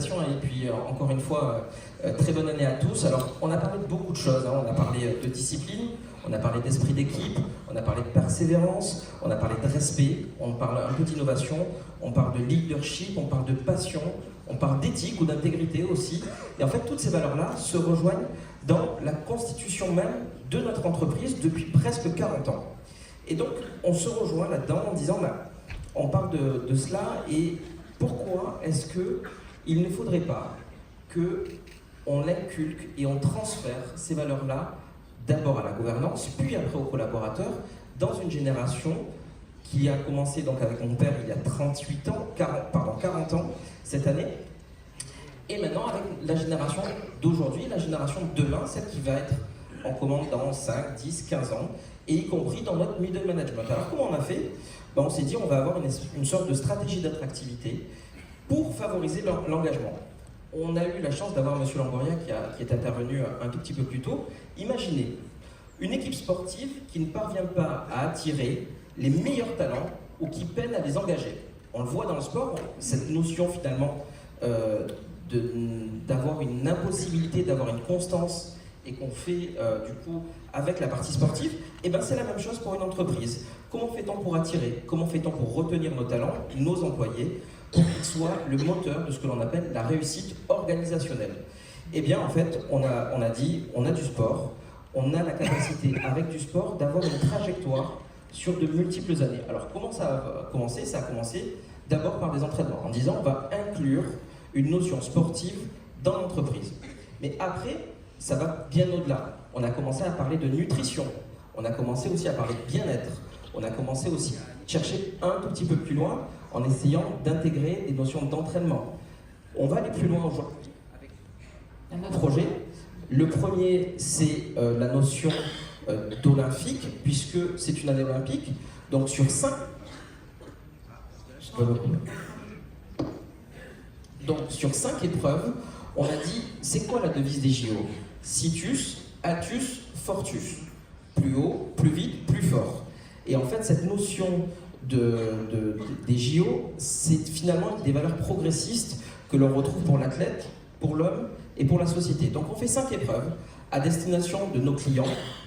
invitation et puis encore une fois, très bonne année à tous. Alors, on a parlé de beaucoup de choses, hein. On a parlé de discipline, on a parlé d'esprit d'équipe, on a parlé de persévérance, on a parlé de respect, on parle un peu d'innovation, on parle de leadership, on parle de passion, on parle d'éthique ou d'intégrité aussi. Et en fait, toutes ces valeurs-là se rejoignent dans la constitution même de notre entreprise depuis presque 40 ans. Et donc, on se rejoint là-dedans en disant, on parle de cela et pourquoi est-ce qu'il ne faudrait pas qu'on l'inculque et on transfère ces valeurs-là d'abord à la gouvernance, puis après aux collaborateurs, dans une génération qui a commencé donc avec mon père il y a 40 ans cette année, et maintenant avec la génération d'aujourd'hui, la génération de demain, celle qui va être en commande dans 5, 10, 15 ans, et y compris dans notre middle management. Alors comment on a fait? On s'est dit on va avoir une sorte de stratégie d'attractivité pour favoriser l'engagement. On a eu la chance d'avoir M. Longoria qui est intervenu un tout petit peu plus tôt. Imaginez une équipe sportive qui ne parvient pas à attirer les meilleurs talents ou qui peine à les engager. On le voit dans le sport, cette notion finalement d'avoir une impossibilité, d'avoir une constance et qu'on fait du coup avec la partie sportive, et ben c'est la même chose pour une entreprise. Comment fait-on pour attirer? Comment fait-on pour retenir nos talents, nos employés, pour qu'ils soient le moteur de ce que l'on appelle la réussite organisationnelle? Eh bien en fait, on a dit, on a du sport, on a la capacité avec du sport d'avoir une trajectoire sur de multiples années. Alors comment ça a commencé? Ça a commencé d'abord par des entraînements, en disant on va inclure une notion sportive dans l'entreprise. Mais après, ça va bien au-delà. On a commencé à parler de nutrition, on a commencé aussi à parler de bien-être, on a commencé aussi à chercher un tout petit peu plus loin en essayant d'intégrer des notions d'entraînement. On va aller plus loin aujourd'hui avec un autre projet. Le premier, c'est la notion d'olympique, puisque c'est une année olympique. Donc sur 5... Donc sur 5 épreuves, on a dit, c'est quoi la devise des JO? Situs, Atus, Fortus. Plus haut, plus vite, plus fort. Et en fait, cette notion des JO, c'est finalement des valeurs progressistes que l'on retrouve pour l'athlète, pour l'homme et pour la société. Donc on fait 5 épreuves à destination de nos clients,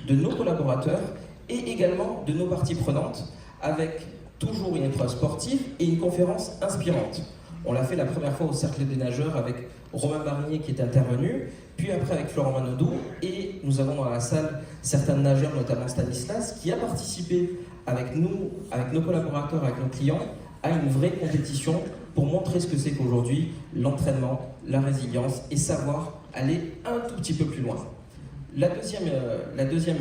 de nos collaborateurs et également de nos parties prenantes, avec toujours une épreuve sportive et une conférence inspirante. On l'a fait la première fois au Cercle des Nageurs avec Romain Barnier qui est intervenu, puis après avec Florent Manodou, et nous avons dans la salle certains nageurs, notamment Stanislas, qui a participé avec nous, avec nos collaborateurs, avec nos clients, à une vraie compétition pour montrer ce que c'est qu'aujourd'hui l'entraînement, la résilience et savoir aller un tout petit peu plus loin. La deuxième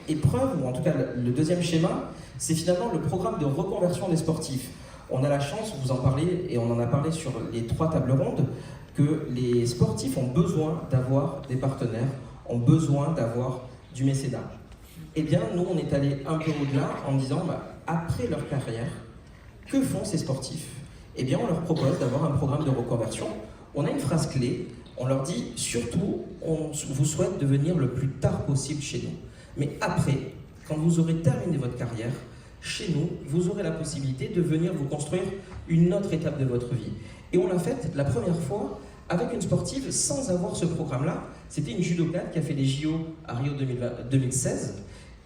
épreuve, ou en tout cas le deuxième schéma, c'est finalement le programme de reconversion des sportifs. On a la chance, vous en parlez, et on en a parlé sur les 3 tables rondes, que les sportifs ont besoin d'avoir des partenaires, ont besoin d'avoir du mécénat. Eh bien, nous, on est allé un peu au-delà en disant, après leur carrière, que font ces sportifs? Eh bien, on leur propose d'avoir un programme de reconversion. On a une phrase clé, on leur dit, surtout, on vous souhaite de venir le plus tard possible chez nous. Mais après, quand vous aurez terminé votre carrière, chez nous, vous aurez la possibilité de venir vous construire une autre étape de votre vie. Et on l'a fait la première fois avec une sportive sans avoir ce programme-là. C'était une judokate qui a fait les JO à Rio 2016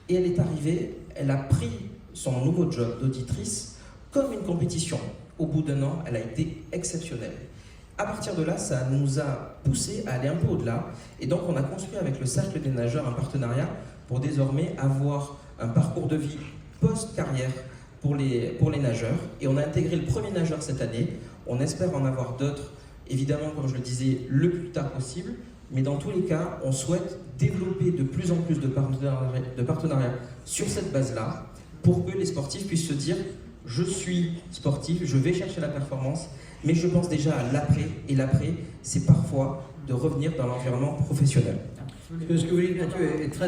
et elle est arrivée, elle a pris son nouveau job d'auditrice comme une compétition. Au bout d'1 an, elle a été exceptionnelle. À partir de là, ça nous a poussé à aller un peu au-delà et donc on a construit avec le Cercle des Nageurs un partenariat pour désormais avoir un parcours de vie post-carrière pour les nageurs. Et on a intégré le premier nageur cette année. On espère en avoir d'autres, évidemment, comme je le disais, le plus tard possible. Mais dans tous les cas, on souhaite développer de plus en plus de partenariats sur cette base-là pour que les sportifs puissent se dire « Je suis sportif, je vais chercher la performance, mais je pense déjà à l'après. » Et l'après, c'est parfois de revenir dans l'environnement professionnel. Ce que vous dites, Mathieu, est très